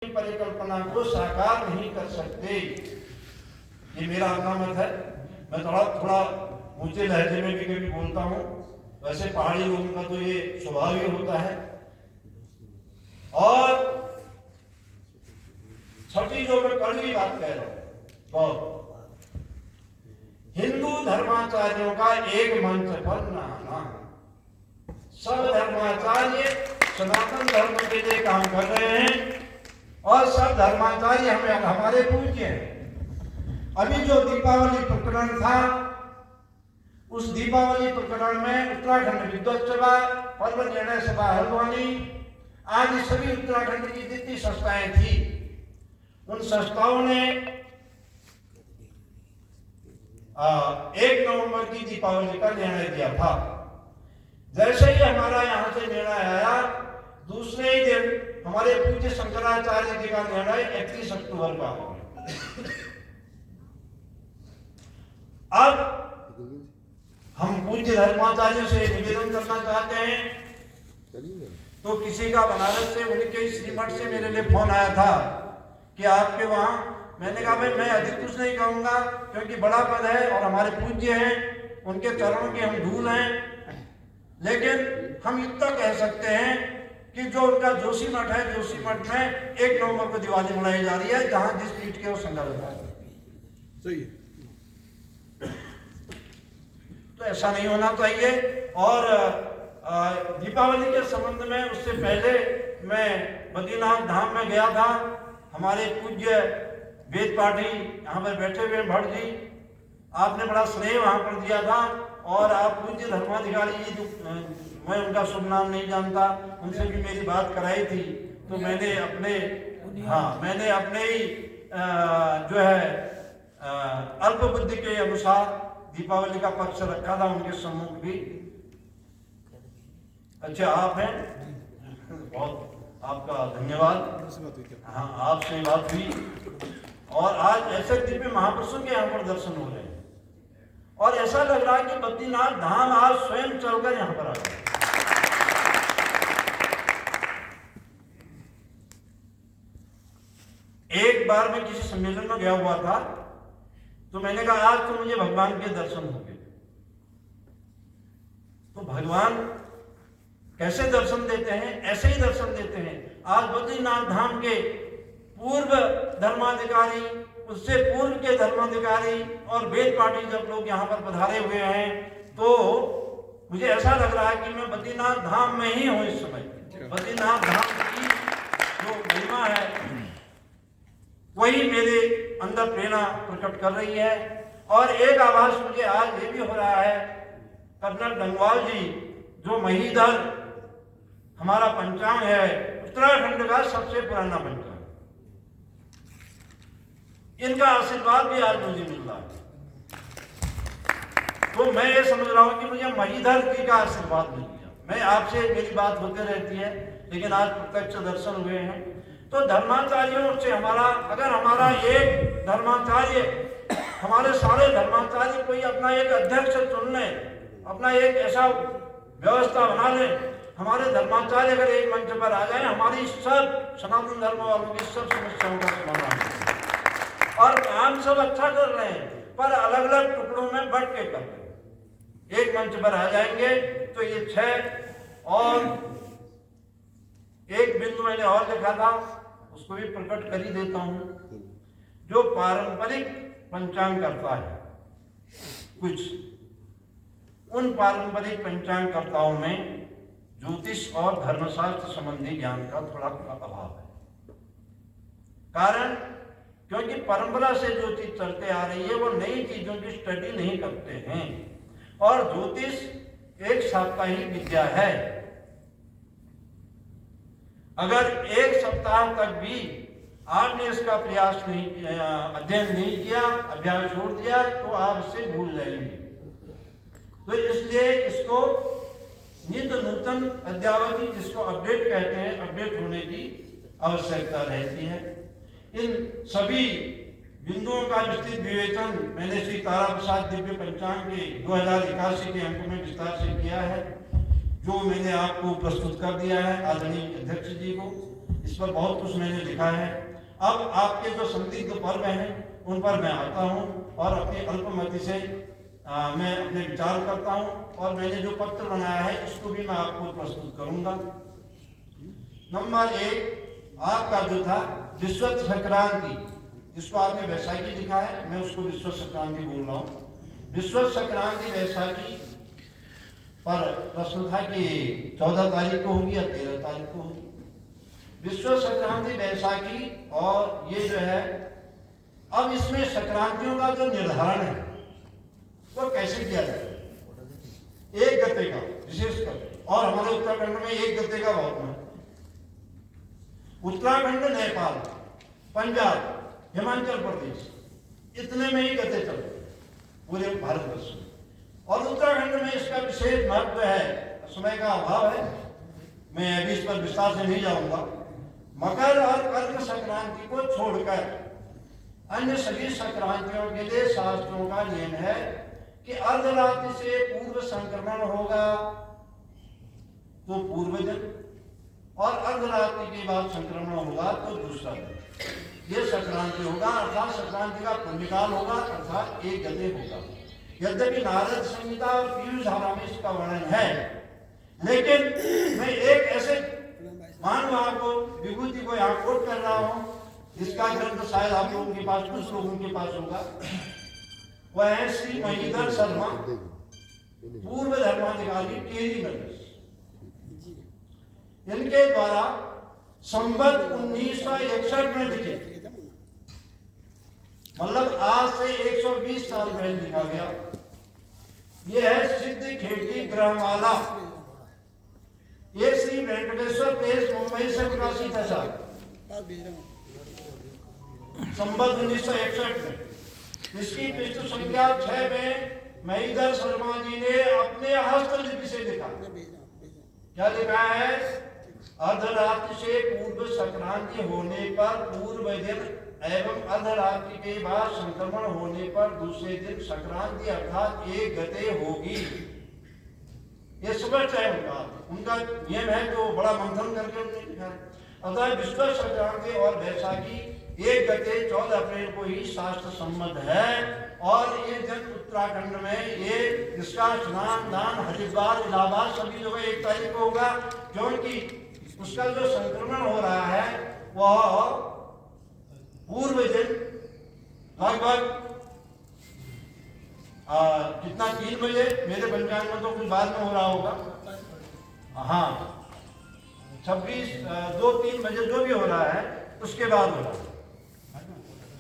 परिकल्पना को साकार नहीं कर सकते। ये मेरा अपना मत है। मैं थोड़ा ऊंचे लहजे में भी कभी बोलता हूँ, वैसे पहाड़ी लोगों का तो ये स्वभाव ही होता है। और छठी जो मैं कड़वी बात कह रहा हूँ, तो हिंदू धर्माचार्यों का एक मंच पर नहाना, सब धर्माचार्य सनातन धर्म के लिए काम कर रहे हैं और सब धर्माचार्य हमारे पूज्य हैं। अभी जो दीपावली प्रकरण था, उस दीपावली प्रकरण में उत्तराखंड विद्वत सभा, पर्व निर्णय सभा हल्द्वानी आदि सभी उत्तराखंड की जितनी संस्थाएं थी, उन संस्थाओं ने 1 नवंबर की दीपावली का निर्णय दिया था। जैसे ही हमारा यहाँ से निर्णय आया, दूसरे ही दिन हमारे पूज्य शंकराचार्य जी का निर्णय 31 अक्टूबर का हो गया। अब हम पूज्य धर्माचार्यों से निवेदन करना चाहते हैं, तो किसी का बनारस से, उनके श्रीमठ से मेरे लिए फोन आया था कि आपके वहां, मैंने कहा भाई मैं अधिक कुछ नहीं कहूंगा क्योंकि बड़ा पद है और हमारे पूज्य हैं, उनके चरणों की हम धूल हैं, लेकिन हम इतना कह सकते हैं कि जो उनका जोशी मठ है, जोशी मठ में 1 नवंबर को दिवाली मनाई जा रही है, जहां जिस पीठ के वो संदर्भ है। सही है, तो ऐसा नहीं होना चाहिए। और दीपावली के संबंध में उससे पहले मैं बद्रीनाथ धाम में गया था। हमारे पूज्य वेद पाठी यहाँ पर बैठे हुए भट्ट जी, आपने बड़ा स्नेह वहां पर दिया था और आप पूज्य धर्माधिकारी जी, जो मैं उनका शुभ नाम नहीं जानता, उनसे भी मेरी बात कराई थी। तो मैंने अपने ही जो है अल्प बुद्धि के अनुसार दीपावली का पक्ष रखा था उनके सम्मुख भी। अच्छा, आप हैं, बहुत आपका धन्यवाद। हाँ, आपसे बात हुई और आज ऐसे दिव्य महापुरुषों के यहाँ पर दर्शन हो रहे हैं और ऐसा लग रहा है कि बद्रीनाथ धाम आज स्वयं चलकर यहाँ पर आ गए। एक बार मैं किसी सम्मेलन में गया हुआ था, तो मैंने कहा आज तो मुझे भगवान के दर्शन हो गए। तो भगवान कैसे दर्शन देते हैं? ऐसे ही दर्शन देते हैं। आज बद्रीनाथ धाम के पूर्व धर्माधिकारी, उससे पूर्व के धर्माधिकारी और वेद पाठी जब लोग यहाँ पर पधारे हुए हैं, तो मुझे ऐसा लग रहा है कि मैं बद्रीनाथ धाम में ही हूँ इस समय। बद्रीनाथ धाम की जो महिमा है वही मेरे अंदर प्रेरणा प्रकट कर रही है। और एक आभास मुझे आज ये भी हो रहा है, कर्नल गंगवाल जी, जो महीधर हमारा पंचांग है, उत्तराखंड का सबसे पुराना पंचांग, इनका आशीर्वाद भी आज मुझे मिल रहा है। तो मैं ये समझ रहा हूं कि मुझे महीधर जी का आशीर्वाद मिल गया। मैं आपसे मेरी बात होती रहती है, लेकिन आज प्रत्यक्ष दर्शन हुए हैं। तो धर्माचार्यों से अगर हमारा एक धर्माचार्य, हमारे सारे धर्माचार्य कोई अपना एक अध्यक्ष चुन ले, अपना एक ऐसा व्यवस्था बना ले, हमारे धर्माचार्य अगर एक मंच पर आ जाए, हमारी सब सनातन धर्म वालों की सब समस्याओं का समाधान। और काम सब अच्छा कर रहे हैं, पर अलग अलग टुकड़ों में बंट के कर रहे हैं। एक मंच पर आ जाएंगे तो ये 6 और एक बिंदु मैंने और लिखा था, उसको भी प्रकट कर ही देता हूं। जो पारंपरिक पंचांग करता है, कुछ उन पारंपरिक पंचांग कर्ताओं में ज्योतिष और धर्मशास्त्र संबंधी ज्ञान का थोड़ा अभाव है। कारण क्योंकि परंपरा से जो चीज चलते आ रही है, वो नई चीजों की स्टडी नहीं करते हैं। और ज्योतिष एक साप्ताहिक विद्या है। अगर 1 सप्ताह तक भी आपने इसका प्रयास नहीं किया, अध्ययन नहीं किया, अभ्यास छोड़ दिया, तो आप इससे भूल जाएंगे। तो इसलिए इसको नित्य नूतन अद्यावधि, जिसको अपडेट कहते हैं, अपडेट होने की आवश्यकता रहती है। इन सभी बिंदुओं का विस्तृत विवेचन मैंने श्री तारा प्रसाद दिव्य पंचांग के 2081 के अंक में विस्तार से किया है, जो मैंने आपको प्रस्तुत कर दिया है आदरणीय अध्यक्ष जी को। इस पर बहुत कुछ मैंने लिखा है। अब आपके जो संदिग्ध पर्व हैं उन पर मैं आता हूँ और अपनी अल्पमति से मैं अपने विचार करता हूँ, और मैंने जो पत्र बनाया है इसको भी मैं आपको प्रस्तुत करूंगा। नंबर 1 आपका जो था विश्व संक्रांति, जिसको आपने वैशाखी लिखा है, मैं उसको विश्व संक्रांति बोल रहा हूँ। विश्व संक्रांति वैशाखी पर प्रश्न था कि 14 तारीख को होगी या 13 तारीख को होगी। विश्व संक्रांति वैशाखी, और ये जो है अब इसमें संक्रांतियों का जो निर्धारण है वो कैसे किया जाए। एक गते का विशेषकर, और हमारे उत्तराखंड में एक गते का बहुत महत्व। उत्तराखंड, नेपाल, पंजाब, हिमाचल प्रदेश, इतने में ही गते चलते पूरे भारतवर्ष में, और उत्तराखंड में इसका विशेष महत्व है। समय का अभाव है, मैं अभी इस पर विस्तार से नहीं जाऊंगा। मकर और कर्क संक्रांति को छोड़कर अन्य सभी संक्रांतियों के लिए शास्त्रों का नियम है कि अर्धरात्रि से पूर्व संक्रमण होगा तो पूर्व दिन, और अर्धरात्रि के बाद संक्रमण होगा तो दूसरा दिन। ये संक्रांति होगा, अर्थात संक्रांति का पुण्यकाल होगा, अर्थात एक गते होगा। यद्यपि नारद संहिता और पीयूष धारा में इसका वर्णन है, लेकिन मैं एक ऐसे महानुभाव को, विभूति को यहाँ कोट कर रहा हूँ जिसका ग्रंथ शायद आप लोगों के पास, कुछ लोगों के पास होगा। वह है श्री महीधर शर्मा, पूर्व धर्माधिकारी टेरी नगर। इनके द्वारा संवत 1961 में लिखे, मतलब आज से 120 साल पहले लिखा गया। यह है सिद्ध खेती ग्रहमाला। ये श्री वेंकटेश्वर प्रेस मुंबई से प्रकाशित है साहब, संवत 1961 में। इसकी पृष्ठ संख्या 6 में महीधर शर्मा जी ने अपने हस्तलिपि से लिखा। क्या लिखा है? अर्धरात्रि से पूर्व संक्रांति होने पर पूर्व दिन एवं अर्धरात्रि के बाद संक्रमण होने पर दूसरे दिन संक्रांति अर्थात एक गते होगी। ये स्पष्ट है उनका नियम है, जो बड़ा मंथन करके उन्होंने लिखा है। अतः विश्व संक्रांति और वैशाखी एक गते 14 अप्रैल को ही शास्त्र सम्मत है, और ये दिन उत्तराखंड में ये इसका स्नान दान हरिद्वार इलाहाबाद सभी जगह 1 तारीख को होगा, क्योंकि उसका जो संक्रमण हो रहा है वह पूर्व दिन लगभग कितना 3 बजे, मेरे पंचांग में तो कुछ बाद में हो रहा होगा, हाँ 26 2-3 बजे जो भी हो रहा है उसके बाद हो रहा है।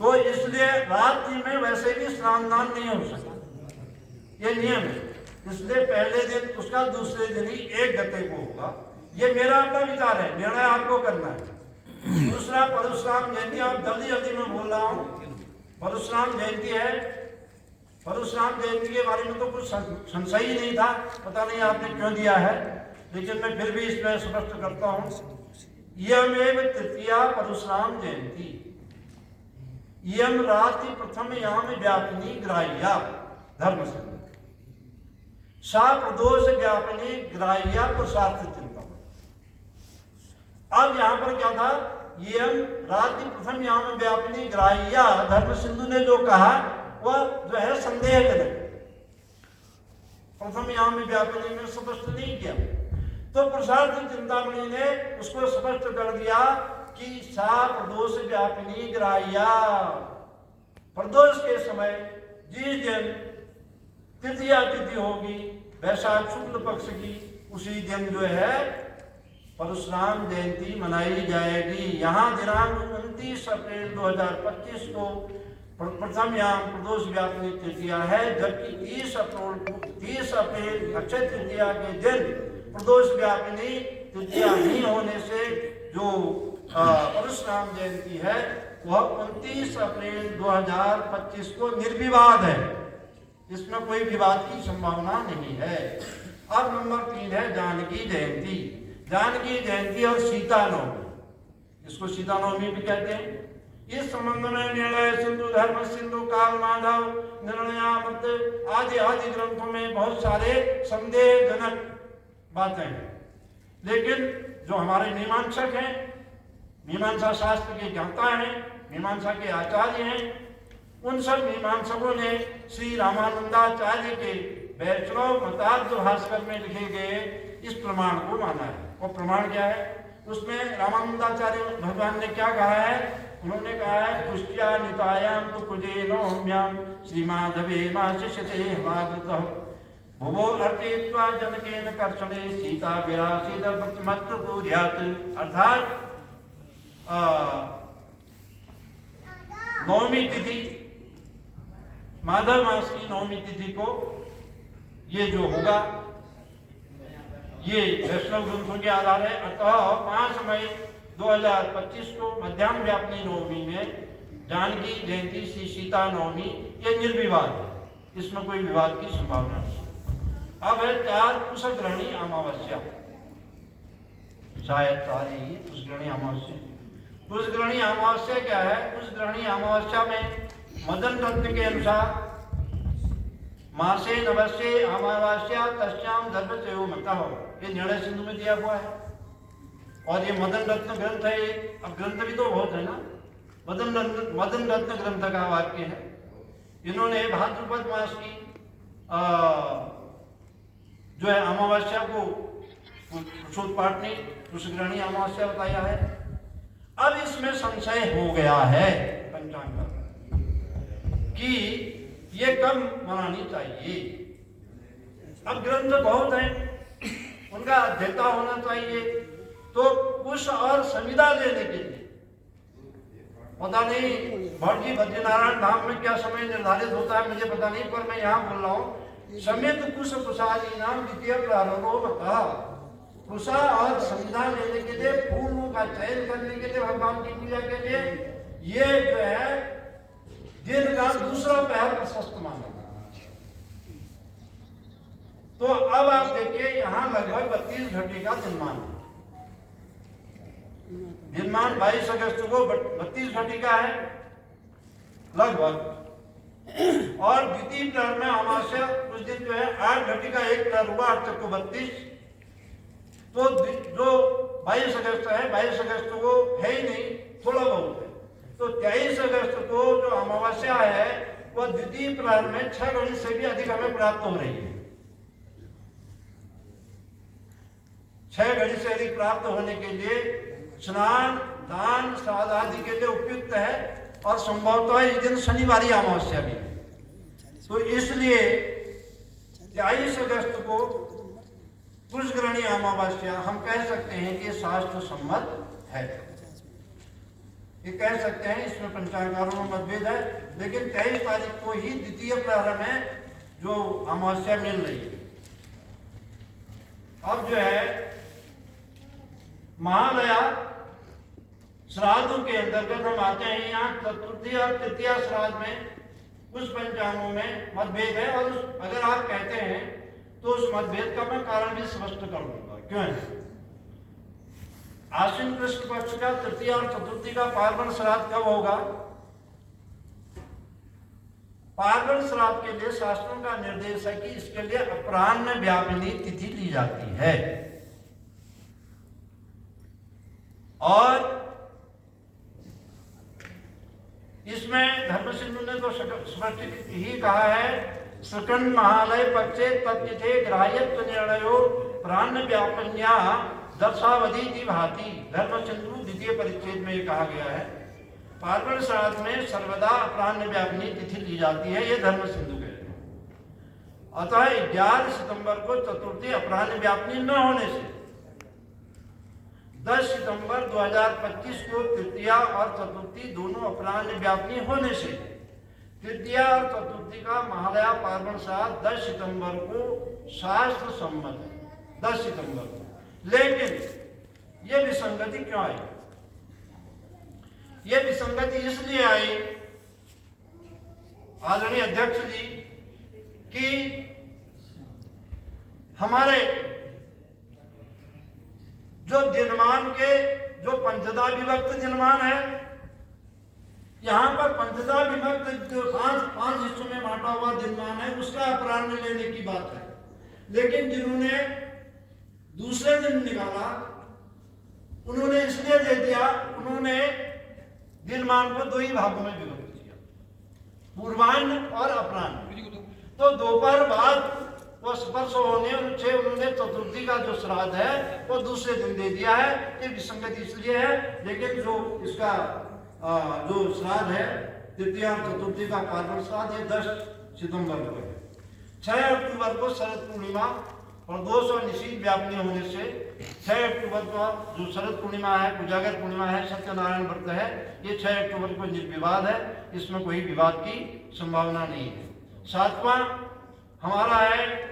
तो इसलिए रात्रि में वैसे भी स्नान दान नहीं हो सकता, ये नियम है। इसलिए पहले दिन उसका दूसरे दिन ही एक गते को होगा। ये मेरा अपना विचार है, निर्णय आपको करना है। दूसरा परशुराम जयंती, आप जल्दी में बोल रहा हूँ। परशुराम जयंती है, परशुराम जयंती के बारे में तो कुछ संशय ही नहीं था, पता नहीं आपने क्यों दिया है, लेकिन मैं फिर भी इसमें स्पष्ट करता हूँ। यमेव तृतीया परशुराम जयंती, यम रात्रि प्रथम याम व्यापिनी ग्राह्या धर्म से सा प्रदोष ज्ञापनी ग्राह्या पुरुषार्थ चिंतन। अब यहाँ पर क्या था? यम रात्रि प्रथम याम व्यापिनी ग्राह्या, धर्म सिंधु ने जो कहा वह जो है संदेहजनक, प्रथम याम व्यापिनी में स्पष्ट नहीं किया। तो पुरुषार्थ चिंतामणि ने उसको स्पष्ट कर दिया कि सा प्रदोष व्यापिनी ग्राह्या, प्रदोष के समय जिस दिन तृतीया तिथि होगी वैशाख शुक्ल पक्ष की, उसी दिन जो है परशुराम जयंती मनाई जाएगी। यहाँ दिनांक 29 अप्रैल 2025 को प्रथम याम प्रदोष व्यापिनी तृतीया है, जबकि 30 अप्रैल अक्षय तृतीया के दिन प्रदोष व्यापिनी तृतीया नहीं होने से जो परशुराम जयंती है वह 29 अप्रैल 2025 को निर्विवाद है, इसमें कोई विवाद की संभावना नहीं है। अब नंबर 3 है जानकी जयंती। जानकी जयंती और सीता नवमी, इसको सीता नवमी भी कहते हैं। इस संबंध में निर्णय सिंधु, धर्म सिंधु, काल माधव, निर्णयामृत आदि ग्रंथों में बहुत सारे संदेहजनक बातें हैं, लेकिन जो हमारे मीमांसक हैं मीमांसा शास्त्र के ज्ञाता हैं, मीमांसा के आचार्य हैं। उन सब मीमांसकों ने श्री रामानंदाचार्य के वैष्णव मतार्थ भास्कर में लिखे गए इस प्रमाण को माना है। वो प्रमाण क्या है? उसमें रामानंदाचार्य भगवान ने क्या कहा है? उन्होंने कहा है पुष्टिया नितायाम तो कुजे नौम्याम श्रीमाधवे माशिष्यते हवागतः भुवो अर्चयित्वा जनकेन कर्षणे सीता विरासीद मत्र पूर्यात्। अर्थात नवमी तिथि, माधव मास की नवमी तिथि को ये जो होगा ये वैष्णव ग्रंथों के आधार है। अतः 5 मई 2025 को मध्याह्न व्यापनी नवमी में जानकी जयंती श्री सीता नवमी ये निर्विवाद है, इसमें कोई विवाद की संभावना नहीं। अब है 4 कुशग्रहणी अमावस्या, शायद 4 ही कुशग्रहणी अमावस्या। कुशग्रहणी अमावस्या क्या है? कुशग्रहणी अमावस्या में मदन रत्न के अनुसार मासे नवस्ये अमावस्या तस्याम धर्मचयो मतः, ये निर्णय सिंधु में दिया हुआ है। और ये मदन रत्न ग्रंथ है। अब ग्रंथ भी तो बहुत है ना, मदन रत्न ग्रंथ का वाक्य है। इन्होंने भाद्रपद मास की जो है अमावस्या को पुरुषोत्पाटनी कुशग्रहणी अमावस्या बताया है। अब इसमें संशय हो गया है पंचांग कि ये कब मनानी चाहिए। अब ग्रंथ बहुत है, उनका अध्येता होना चाहिए। तो कुश और संविदा लेने के लिए पता नहीं भट्ट जी बद्रीनारायण धाम में क्या समय निर्धारित होता है मुझे पता नहीं, पर मैं यहाँ बोल रहा हूँ समेत कुश कुशाली नाम द्वितीय प्रारंभो बता। कुशा और संविदा लेने के लिए, फूलों का चयन करने के लिए, भगवान की पूजा के लिए ये जो है दिन का दूसरा पहर प्रशस्त माना। तो अब आप देखिए यहाँ लगभग 32 घंटे का दिनमान 22 अगस्त को 32 घंटे का है लगभग। और द्वितीय प्रहर में अमावस्या उस दिन जो है 8 घंटे का एक प्रहर हुआ, 8 तक को 32। तो जो 22 अगस्त है, 22 अगस्त को है ही नहीं, थोड़ा बहुत है। तो 23 अगस्त को जो अमावस्या है वह द्वितीय प्रहर में 6 घड़ी से भी अधिक हमें प्राप्त हो रही है। 6 घड़ी से अधिक प्राप्त होने के लिए स्नान दान श्राद्ध आदि के लिए उपयुक्त है। और संभवतः इस दिन शनिवारी अमावस्या भी है। तो इसलिए 23 अगस्त को कुशग्रहणी अमावस्या हम कह सकते हैं कि शास्त्र सम्मत है, ये कह सकते हैं। इसमें पंचांगारों में मतभेद है, लेकिन 23 तारीख को ही द्वितीय प्रहर में जो अमावस्या मिल रही है। अब जो है महालया श्राद्धों के अंतर्गत हम आते हैं। यहाँ चतुर्थी और तृतीया श्राद्ध में कुछ पंचांगों में मतभेद है। और अगर आप कहते हैं तो उस मतभेद का मैं कारण भी स्पष्ट कर दूंगा क्यों है। आश्विन कृष्ण पक्ष का तृतीया और चतुर्थी का पार्वण श्राद्ध कब होगा? पार्वण श्राद्ध के लिए शास्त्रों का निर्देश है कि इसके लिए अपराह्न व्यापिनी तिथि ली जाती है। और इसमें धर्म सिंधु ने तो स्पष्ट ही कहा है सकंड महालय पक्षे तत्तिथे ग्राह्यत्व निर्णयो प्राण व्यापन्या दर्शावधि भाति। धर्म सिंधु द्वितीय परिच्छेद में ये कहा गया है पार्वण श्राद्ध में सर्वदा अपराह्न व्यापनी तिथि ली जाती है, ये धर्म सिंधु कहते हैं। अतः 11 सितंबर को चतुर्थी अपराह्न व्यापनी न होने से 10 सितंबर 2025 को तृतीया और चतुर्थी दोनों अपराह्न व्यापनी होने से तृतीया और चतुर्थी का महालया पार्वण श्राद्ध 10 सितंबर को शास्त्र सम्मत है, 10 सितंबर को। लेकिन ये विसंगति क्यों आई? ये विसंगति इसलिए आई आदरणीय अध्यक्ष जी कि हमारे जो दिनमान के जो पंचदा विभक्त दिनमान है, यहाँ पर पंचदा विभक्त जो पांच हिस्सों में बांटा हुआ दिनमान है उसका अपराह्न लेने की बात है। लेकिन जिन्होंने दूसरे दिन निकाला उन्होंने इसलिए दे दिया उन्होंने दिनमान को 2 ही भागों में विभक्त किया, पूर्वाह्न और अपराह्न। तो दोपहर बाद वो स्पर्श होने से उन्होंने चतुर्थी का जो श्राद्ध है वो दूसरे दिन दे दिया है। ये विसंगत इसलिए है, लेकिन जो इसका जो श्राद्ध है तृतीय और चतुर्थी का पार्वन श्राद्ध ये 10 सितंबर को है। 6 अक्टूबर को शरद पूर्णिमा और दोष और निषेध व्यापनी होने से 6 अक्टूबर को जो शरद पूर्णिमा है, उजागर पूर्णिमा है, सत्यनारायण व्रत है, ये 6 अक्टूबर को निर्विवाद है, इसमें कोई विवाद की संभावना नहीं है। 7वां हमारा है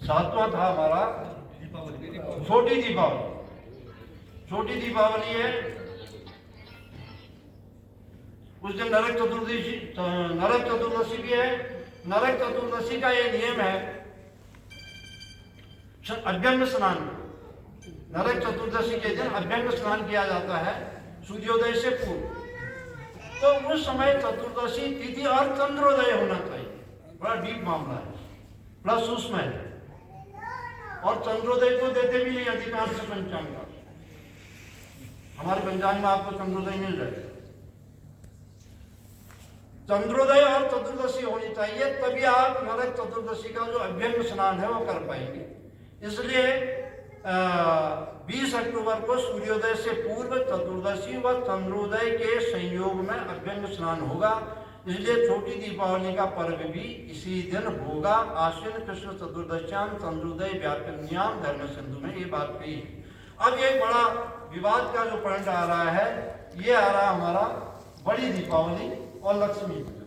7वां था हमारा छोटी दीपावली। छोटी दीपावली है, उस दिन नरक चतुर्दशी भी है। नरक चतुर्दशी का ये नियम है, अभ्यंग स्नान, नरक चतुर्दशी के दिन अभ्यंग स्नान किया जाता है सूर्योदय से पूर्व। तो उस समय चतुर्दशी तिथि और चंद्रोदय होना चाहिए, बड़ा डीप मामला है, बड़ा सूक्ष्म है। और चंद्रोदय को देते भी नहीं अधिकांश पंचांग, हमारे पंचांग में आपको चंद्रोदय मिल जाएगा। चंद्रोदय और चतुर्दशी होनी चाहिए, तभी आप नरक चतुर्दशी का जो अभ्यंग स्नान है वो कर पाएंगे। इसलिए 20 अक्टूबर को सूर्योदय से पूर्व चतुर्दशी व चंद्रोदय के संयोग में अभ्यंग स्नान होगा। इसलिए छोटी दीपावली का पर्व भी इसी दिन होगा। आश्विन कृष्ण चतुर्दश्याम चंद्रोदय व्यापिन्याम धर्म सिंधु में ये बात कही। अब एक बड़ा विवाद का जो पॉइंट आ रहा है, ये आ रहा हमारा बड़ी दीपावली और लक्ष्मी पूजा।